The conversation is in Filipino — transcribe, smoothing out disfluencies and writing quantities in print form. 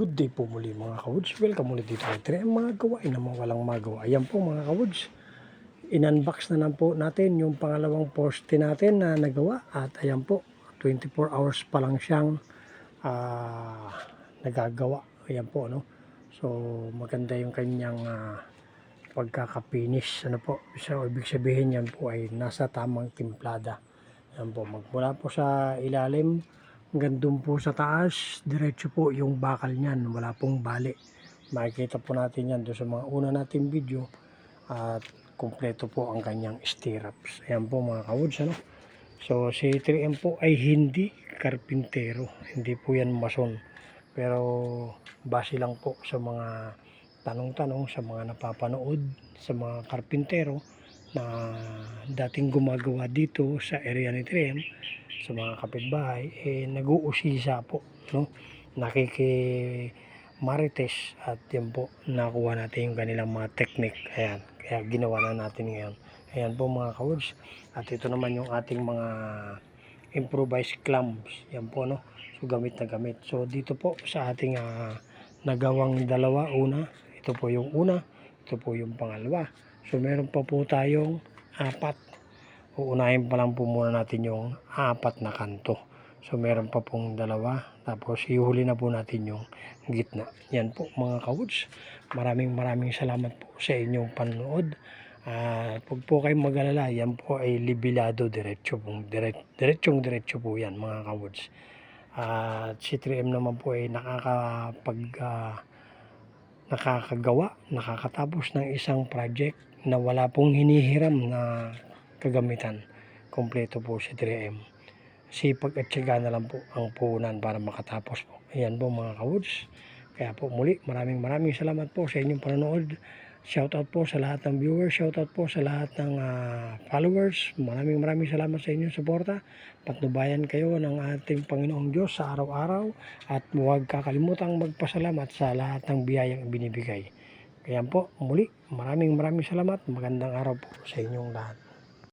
Good day po muli mga kawoods. Welcome ulit dito kay Tre. Mga gawain naman walang magawa. Ayan po mga kawoods. In-unbox na lang po natin yung pangalawang poste natin na nagawa. At ayan po, 24 hours pa lang siyang nagagawa. Ayan po, no? So maganda yung kanyang pagkaka-finish. Ano po? So ibig sabihin yan po ay nasa tamang timplada. Ayan po, magmula po sa ilalim hanggang doon po sa taas, diretso po yung bakal niyan, wala pong bali. Makikita po natin yan doon sa mga una nating video at kumpleto po ang kanyang stirrups. Ayan po mga kawoods, ano? So si 3M po ay hindi karpintero, hindi po yan mason. Pero base lang po sa mga tanong-tanong sa mga napapanood sa mga karpintero na dating gumagawa dito sa area ni 3M, sa mga kapitbahay, nag-uusisa po, no? Nakikimarites at yan po, nakuha natin yung kanilang mga technique. Ayan, kaya ginawa na natin ngayon. Ayan po mga kawoods. At ito naman yung ating mga improvised clamps. Yan po, no? So gamit na gamit. So dito po sa ating nagawang dalawa, una, ito po yung una, ito po yung pangalawa. So meron pa po tayong apat. Uunahin pa lang po muna natin yung apat na kanto. So meron pa pong dalawa, tapos ihuli na po natin yung gitna. Yan po mga kawoods. Maraming salamat po sa inyong panonood. Huwag po kayong mag-alala, yan po ay libilado, diretso diretso po yan mga kawoods. At si 3M naman po ay nakakatapos ng isang project na wala pong hinihiram na kagamitan. Kompleto po si 3M. Sipag at tiyaga na lang po ang puhunan para makatapos po. Ayan po mga kawoods. Kaya po muli, maraming salamat po sa inyong panonood. Shoutout po sa lahat ng viewers, shoutout po sa lahat ng followers. Maraming salamat sa inyong suporta. Patnubayan kayo ng ating Panginoong Diyos sa araw-araw at huwag kakalimutang magpasalamat sa lahat ng biyayang binibigay. Kaya po muli, maraming salamat. Magandang araw po sa inyong lahat.